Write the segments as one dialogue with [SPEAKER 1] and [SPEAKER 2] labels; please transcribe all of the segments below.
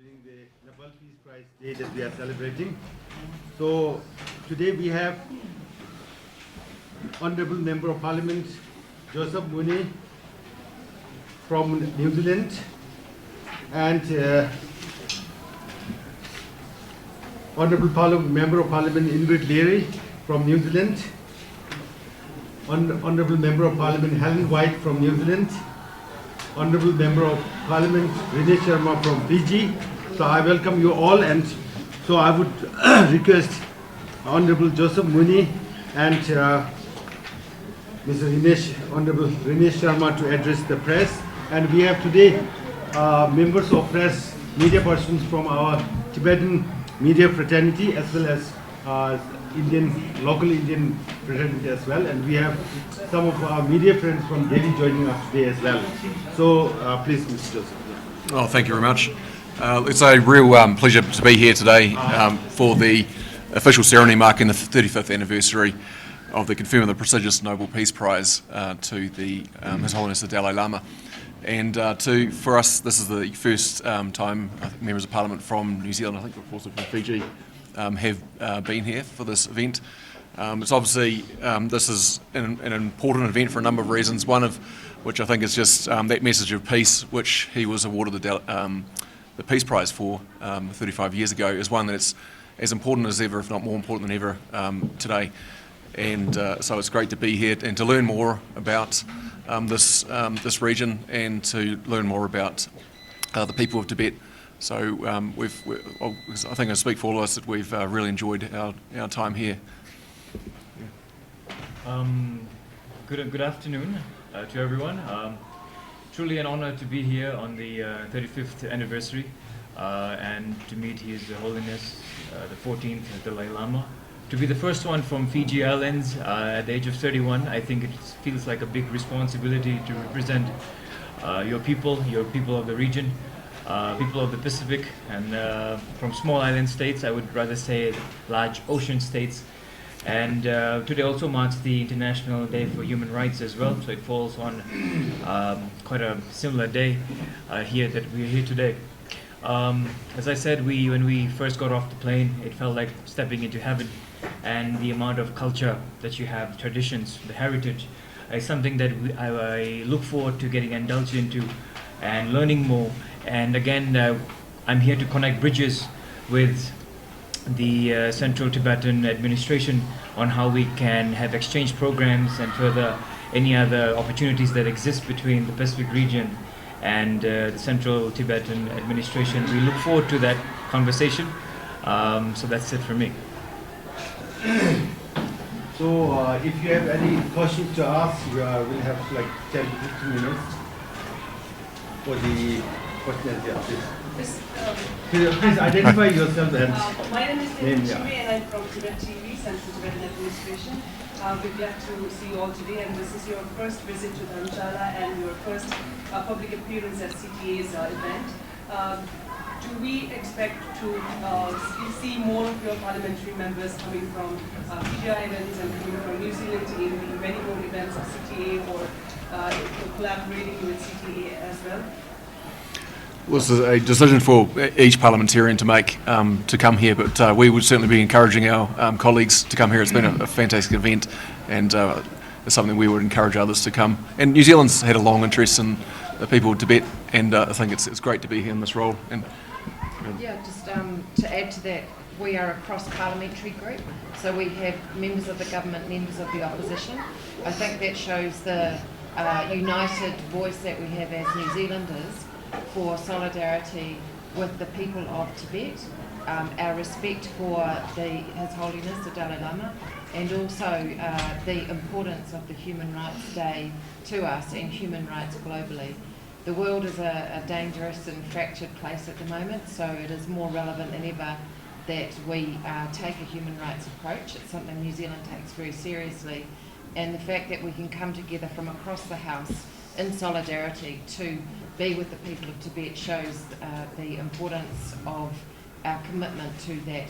[SPEAKER 1] during the Nobel Peace Prize Day that we are celebrating. So today we have Honorable Member of Parliament Joseph Mooney from New Zealand and Honorable Member of Parliament Ingrid Leary from New Zealand, Honorable Member of Parliament Helen White from New Zealand, Honorable Member of Parliament Renee Sharma from Fiji. So I welcome you all, and so I would request Honorable Joseph Mooney and Honorable Renee Sharma to address the press. And we have today members of press, media persons from our Tibetan media fraternity as well as local Indian fraternity as well, and we have some of our media friends from Delhi joining us today as well. So please, Mr. Joseph.
[SPEAKER 2] Oh, thank you very much. It's a real pleasure to be here today for the official ceremony marking the 35th anniversary of the conferring of the prestigious Nobel Peace Prize to His Holiness the Dalai Lama. And for us, this is the first time members of Parliament from New Zealand, I think also from Fiji, have been here for this event. It's obviously, this is an important event for a number of reasons, one of which I think is just that message of peace, which he was awarded the Peace Prize for 35 years ago, is one that's as important as ever, if not more important than ever today. And so it's great to be here and to learn more about this region and to learn more about the people of Tibet. So I think I speak for all of us that we've really enjoyed our time here.
[SPEAKER 3] Good afternoon to everyone. Truly an honor to be here on the 35th anniversary and to meet His Holiness the 14th Dalai Lama. To be the first one from Fiji Islands at the age of 31, I think it feels like a big responsibility to represent your people of the region, people of the Pacific, and from small island states, I would rather say large ocean states. And today also marks the International Day for Human Rights as well, so it falls on quite a similar day here that we're here today. As I said, when we first got off the plane, it felt like stepping into heaven, and the amount of culture that you have, traditions, the heritage, is something that I look forward to getting indulged into and learning more. And again, I'm here to connect bridges with the Central Tibetan administration on how we can have exchange programs and further any other opportunities that exist between the Pacific region and the Central Tibetan administration. We look forward to that conversation. So that's it for me.
[SPEAKER 1] So if you have any questions to ask, we'll have like 10 to 15 minutes for the questions. Yeah, please. Please identify yourself and
[SPEAKER 4] my name is Devi and I'm from Tibet TV, Central Tibetan Administration. We're glad to see you all today, and this is your first visit to Dharamshala and your first public appearance at CTA's event. Do we expect to see more of your parliamentary members coming from Fiji Islands and coming from New Zealand in the many more events of CTA, or collaborating with CTA as well?
[SPEAKER 2] Well, this is a decision for each parliamentarian to make to come here, but we would certainly be encouraging our colleagues to come here. It's been a fantastic event, and it's something we would encourage others to come. And New Zealand's had a long interest in the people of Tibet, and I think it's great to be here in this role. And
[SPEAKER 5] yeah, just to add to that, we are a cross-parliamentary group, so we have members of the government, members of the opposition. I think that shows the united voice that we have as New Zealanders for solidarity with the people of Tibet, our respect for His Holiness the Dalai Lama, and also the importance of the Human Rights Day to us and human rights globally. The world is a dangerous and fractured place at the moment, so it is more relevant than ever that we take a human rights approach. It's something New Zealand takes very seriously, and the fact that we can come together from across the House in solidarity to be with the people of Tibet shows the importance of our commitment to that,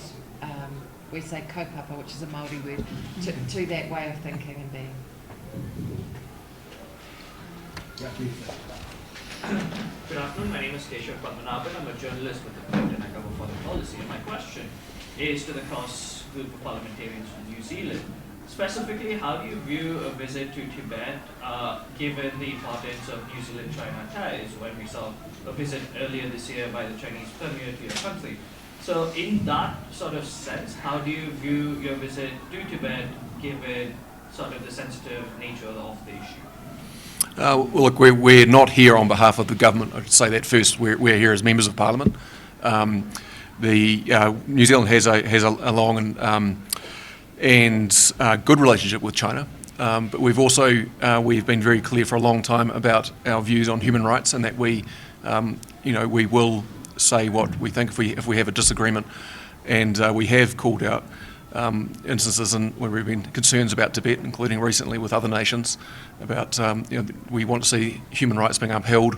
[SPEAKER 5] we say kaupapa, which is a Māori word, to that way of thinking and being.
[SPEAKER 6] Good afternoon, my name name is Keshav Padmanabhan. I'm a journalist with the Print and I cover foreign policy. And my question is to the cross group of parliamentarians from New Zealand. Specifically, how do you view a visit to Tibet, given the importance of New Zealand-China ties, when we saw a visit earlier this year by the Chinese premier to your country? So in that sort of sense, how do you view your visit to Tibet, given sort of the sensitive nature of the issue?
[SPEAKER 2] Well, look, we're not here on behalf of the government. I'd say that first. We're here as members of Parliament. New Zealand has a long and good relationship with China, but we've been very clear for a long time about our views on human rights, and that we will say what we think if we have a disagreement, and we have called out instances where we've been concerns about Tibet, including recently with other nations, about we want to see human rights being upheld.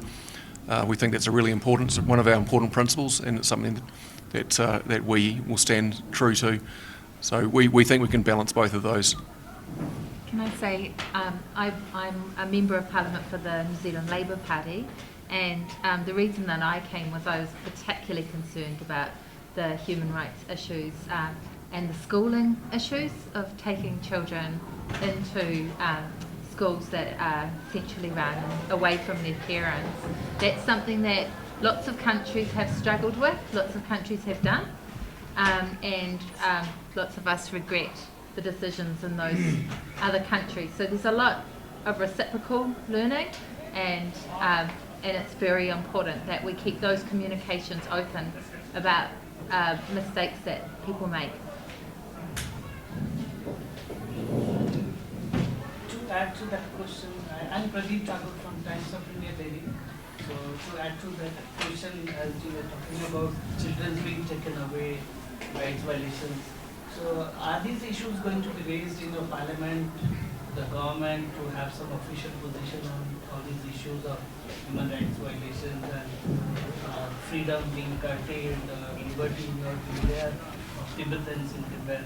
[SPEAKER 2] We think that's one of our important principles, and it's something that we will stand true to. So we think we can balance both of those.
[SPEAKER 7] Can I say, I'm a Member of Parliament for the New Zealand Labour Party, and the reason that I came was I was particularly concerned about the human rights issues and the schooling issues of taking children into schools that are centrally run and away from their parents. That's something that lots of countries have struggled with, lots of countries have done, and lots of us regret the decisions in those other countries. So there's a lot of reciprocal learning, and it's very important that we keep those communications open about mistakes that people make.
[SPEAKER 8] To add to that question, I'm Pradeep Thakur from Times of India Daily. So to add to that question, as you were talking about children being taken away, rights violations. So are these issues going to be raised in your parliament, the government, to have some official position on all these issues of human rights violations and freedom being curtailed, liberty not being there of Tibetans in Tibet?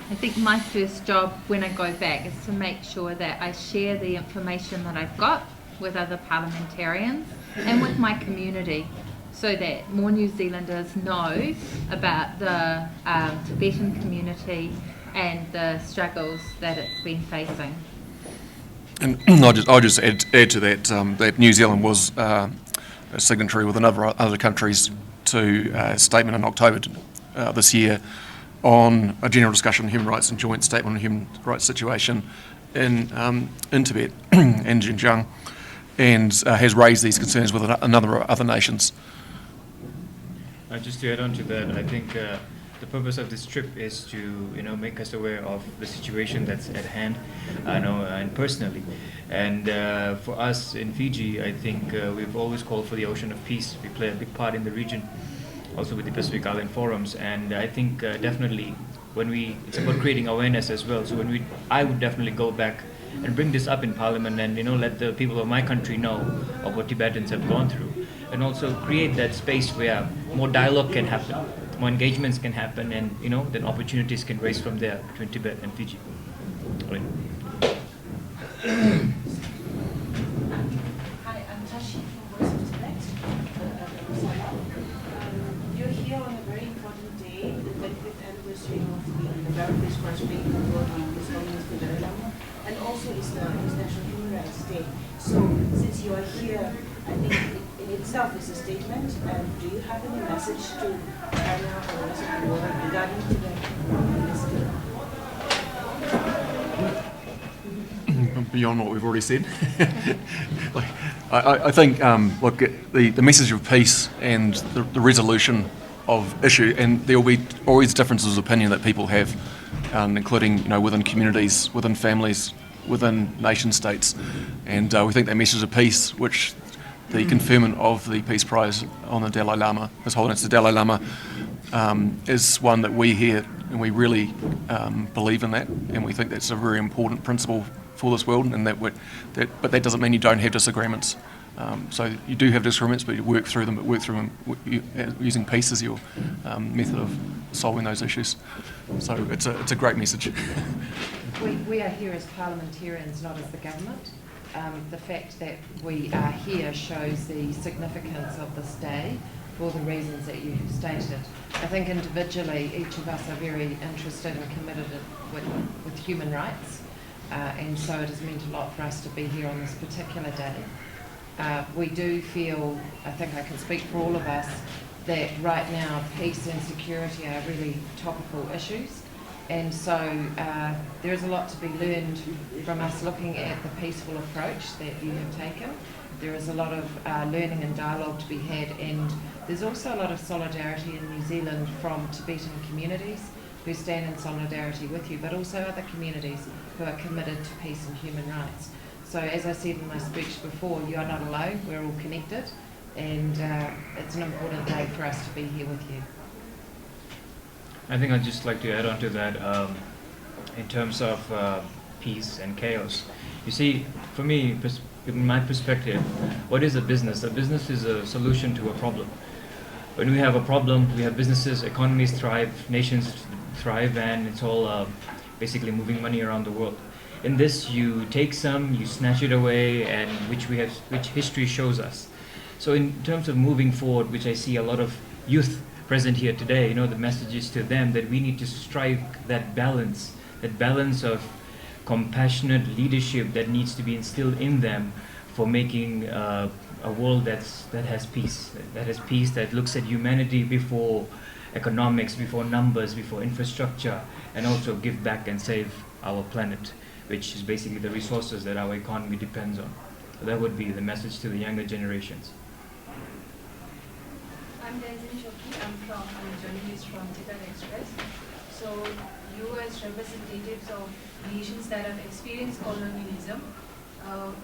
[SPEAKER 7] I think my first job when I go back is to make sure that I share the information that I've got with other parliamentarians and with my community, so that more New Zealanders know about the Tibetan community and the struggles that it's been facing.
[SPEAKER 2] And I'll just add to that that New Zealand was a signatory with other countries to a statement in October this year on a general discussion on human rights and joint statement on the human rights situation in Tibet and Xinjiang, and has raised these concerns with a number of other nations.
[SPEAKER 3] Just to add on to that, I think the purpose of this trip is to make us aware of the situation that's at hand, and personally. And for us in Fiji, I think we've always called for the ocean of peace. We play a big part in the region, also with the Pacific Island Forums. And I think definitely it's about creating awareness as well. So I would definitely go back and bring this up in Parliament, and let the people of my country know of what Tibetans have gone through, and also create that space where more dialogue can happen, more engagements can happen, and then opportunities can rise from there between Tibet and Fiji.
[SPEAKER 9] Hi, I'm Tashi from Voice of Tibet. You're here on a very important day, the 25th anniversary of the Nobel Peace Prize being conferred on His Holiness the Dalai Lama, and also it's the International Human Rights Day. So since you are here, I think in itself is a statement. And do you have any message to China or the rest of the world regarding Tibet on this day?
[SPEAKER 2] Beyond what we've already said, I think the message of peace and the resolution of issue, and there will be always differences of opinion that people have, including within communities, within families, within nation states, and we think that message of peace, which the conferment of the Peace Prize on the Dalai Lama, His Holiness the Dalai Lama, is one that we hear, and we really believe in that, and we think that's a very important principle for this world, and but that doesn't mean you don't have disagreements. So you do have disagreements, but you work through them. Using peace as your method of solving those issues. So it's a great message.
[SPEAKER 5] We are here as parliamentarians, not as the government. the fact that we are here shows the significance of this day for the reasons that you stated. I think individually each of us are very interested and committed with human rights, and so it has meant a lot for us to be here on this particular day. We do feel, I think I can speak for all of us, that right now peace and security are really topical issues, and so there is a lot to be learned from us looking at the peaceful approach that you have taken. There is a lot of learning and dialogue to be had, and there's also a lot of solidarity in New Zealand from Tibetan communities who stand in solidarity with you, but also other communities who are committed to peace and human rights. So as I said in my speech before, you are not alone, we're all connected, and it's an important day for us to be here with you.
[SPEAKER 3] I think I'd just like to add on to that in terms of peace and chaos. You see, for me, in my perspective, what is a business? A business is a solution to a problem. When we have a problem, we have businesses, economies thrive, nations thrive, and it's all basically moving money around the world. In this, you take some, you snatch it away, and which history shows us. So in terms of moving forward, which I see a lot of youth present here today, the message is to them that we need to strike that balance of compassionate leadership that needs to be instilled in them for making a world that has peace, that looks at humanity before economics, before numbers, before infrastructure, and also give back and save our planet, which is basically the resources that our economy depends on. So that would be the message to the younger generations.
[SPEAKER 10] I'm Danjani Shoki. I'm a journalist from Tibet Express. So you as representatives of nations that have experienced colonialism,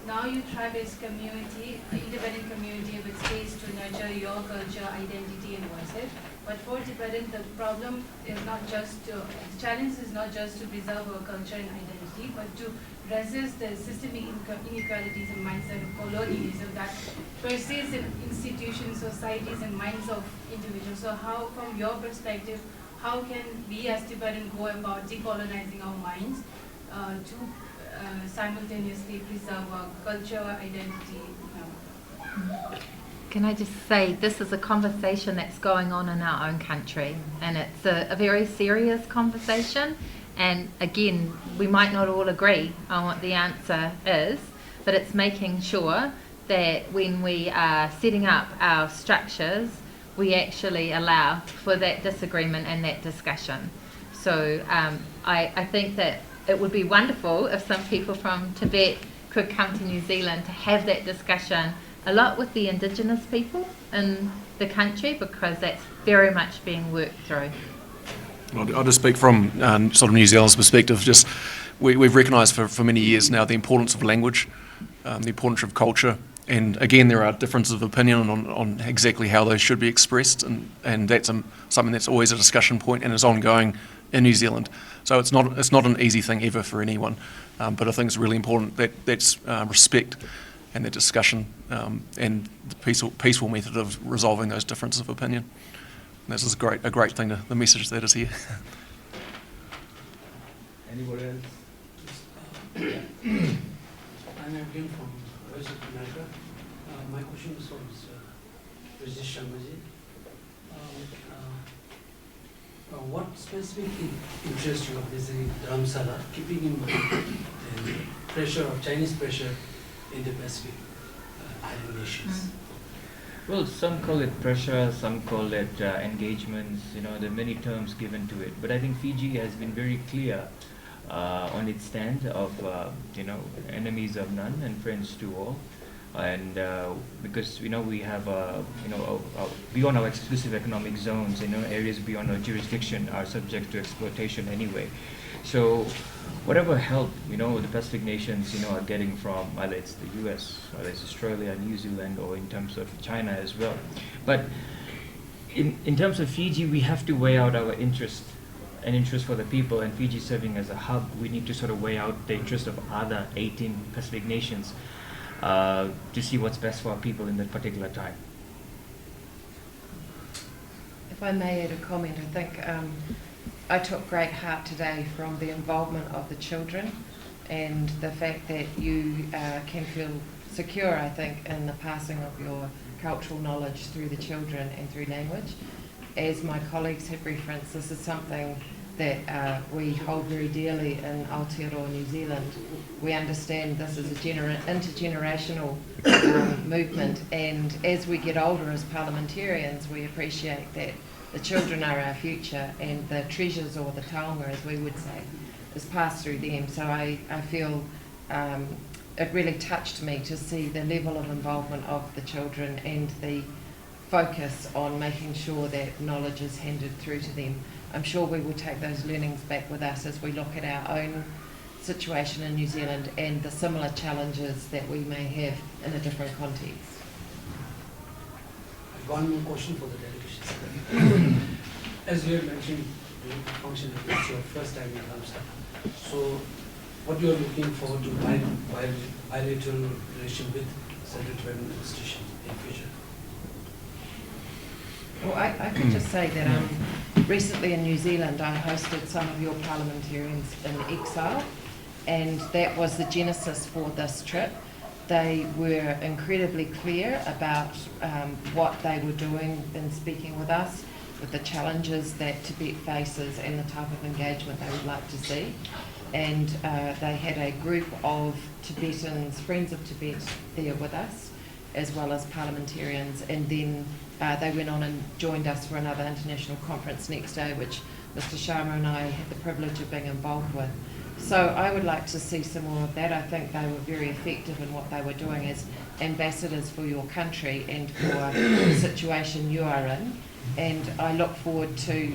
[SPEAKER 10] now you thrive as community, independent community with space to nurture your culture, identity and voices. But for Tibetan, the problem is not just the challenge is not just to preserve our culture and identity, but to resist the systemic inequalities and mindset of colonialism that persists in institutions, societies, and minds of individuals. So how, from your perspective, how can we as Tibetans go about decolonizing our minds to simultaneously preserve our culture, identity?
[SPEAKER 7] Can I just say, this is a conversation that's going on in our own country, and it's a very serious conversation. And again, we might not all agree on what the answer is, but it's making sure that when we are setting up our structures, we actually allow for that disagreement and that discussion. So I think that it would be wonderful if some people from Tibet could come to New Zealand to have that discussion a lot with the indigenous people in the country, because that's very much being worked through.
[SPEAKER 2] I'll just speak from sort of New Zealand's perspective. Just we've recognised for many years now the importance of language, the importance of culture, and again there are differences of opinion on exactly how those should be expressed, and that's something that's always a discussion point and is ongoing in New Zealand. So it's not an easy thing ever for anyone, but I think it's really important that that's respect and that discussion and the peaceful method of resolving those differences of opinion. And this is a great thing, the message that is here.
[SPEAKER 3] Anybody else?
[SPEAKER 8] I'm again from Voice of America. My question is for Mr. Rajesh Sharmaji. What specific interest you are visiting Dharamsala, keeping in mind the pressure of Chinese pressure in the Pacific island nations?
[SPEAKER 3] Well, some call it pressure, some call it engagements. There are many terms given to it. But I think Fiji has been very clear on its stand of, enemies of none and friends to all. And because we have beyond our exclusive economic zones, areas beyond our jurisdiction are subject to exploitation anyway. So whatever help the Pacific nations are getting from either it's the US, whether it's Australia, New Zealand, or in terms of China as well. But in terms of Fiji, we have to weigh out our interest for the people, and Fiji serving as a hub, we need to sort of weigh out the interest of other 18 Pacific nations to see what's best for our people in that particular time.
[SPEAKER 5] If I may add a comment, I think I took great heart today from the involvement of the children and the fact that you can feel secure, I think, in the passing of your cultural knowledge through the children and through language. As my colleagues have referenced, this is something that we hold very dearly in Aotearoa New Zealand. We understand this is a intergenerational movement, and as we get older as parliamentarians, we appreciate that the children are our future, and the treasures, or the taonga as we would say, is passed through them. So I feel it really touched me to see the level of involvement of the children and the focus on making sure that knowledge is handed through to them. I'm sure we will take those learnings back with us as we look at our own situation in New Zealand and the similar challenges that we may have in a different context.
[SPEAKER 11] One more question for the delegations. As you have mentioned during the function, it's your first time in Dharamsala. So what you are looking forward to bilateral relation with Central Tibetan Administration in future?
[SPEAKER 5] Well, I could just say that recently in New Zealand I hosted some of your parliamentarians in exile, and that was the genesis for this trip. They were incredibly clear about what they were doing in speaking with us, with the challenges that Tibet faces and the type of engagement they would like to see. And they had a group of Tibetans, Friends of Tibet, there with us, as well as parliamentarians, and then they went on and joined us for another international conference next day, which Mr. Sharma and I had the privilege of being involved with. So I would like to see some more of that. I think they were very effective in what they were doing as ambassadors for your country and for the situation you are in. And I look forward to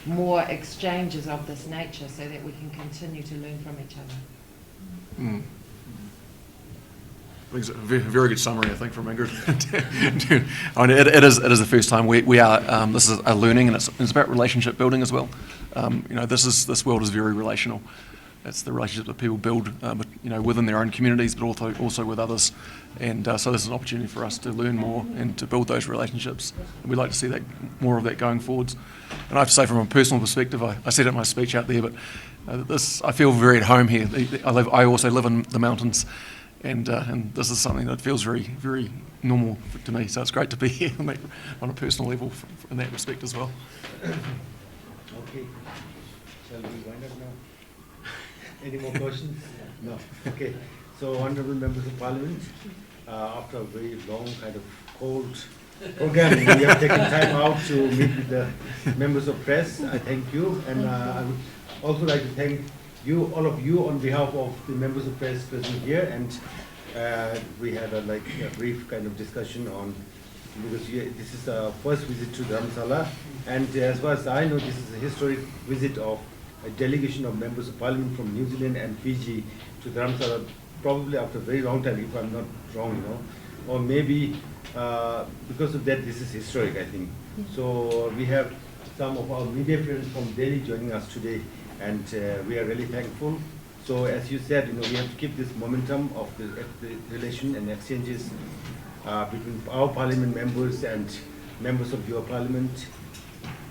[SPEAKER 5] more exchanges of this nature so that we can continue to learn from each other.
[SPEAKER 2] Mm. It's a very good summary, I think, from Ingrid. I mean, it is the first time we are. This is a learning, and it's about relationship building as well. This world is very relational. It's the relationships that people build, within their own communities, but also with others. And so this is an opportunity for us to learn more and to build those relationships. And we'd like to see that more of that going forwards. And I have to say, from a personal perspective, I said it in my speech out there, but I feel very at home here. I also live in the mountains. And this is something that feels very, very normal to me. So it's great to be here on a personal level in that respect as well.
[SPEAKER 1] Okay. Shall we wind up now? Any more questions? No. Okay. So, honourable members of Parliament, after a very long, kind of cold program, we have taken time out to meet with the members of press. I thank you, and I would also like to thank you, all of you, on behalf of the members of press present here, and we had a brief kind of discussion on, because this is our first visit to Dharamsala, and as far as I know, this is a historic visit of a delegation of members of Parliament from New Zealand and Fiji to Dharamsala, probably after a very long time, if I'm not wrong, or maybe because of that, this is historic, I think. So we have some of our media friends from Delhi joining us today, and we are really thankful. So as you said, we have to keep this momentum of the relation and exchanges between our Parliament members and members of your Parliament.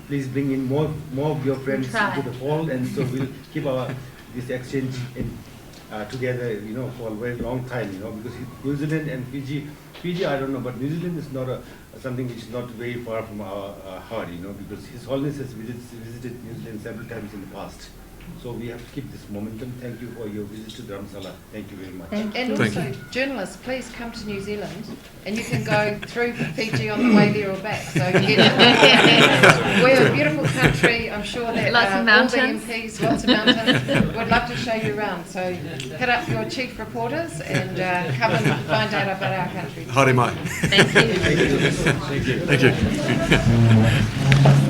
[SPEAKER 1] Please bring in more of your friends into the fold, and so we'll keep this exchange together, for a very long time, because New Zealand and Fiji, I don't know, but New Zealand is not something which is not very far from our heart, because His Holiness has visited New Zealand several times in the past. So we have to keep this momentum. Thank you for your visit to Dharamsala. Thank you very much.
[SPEAKER 5] And also, journalists, please come to New Zealand, and you can go through Fiji on the way there or back. So we're a beautiful country. I'm sure that
[SPEAKER 7] lots of mountains.
[SPEAKER 5] All the MPs, lots of mountains. We'd love to show you around. So hit up your chief reporters and come and find out about our country.
[SPEAKER 2] Haere mai.
[SPEAKER 7] Thank you.
[SPEAKER 2] Thank you. Thank you.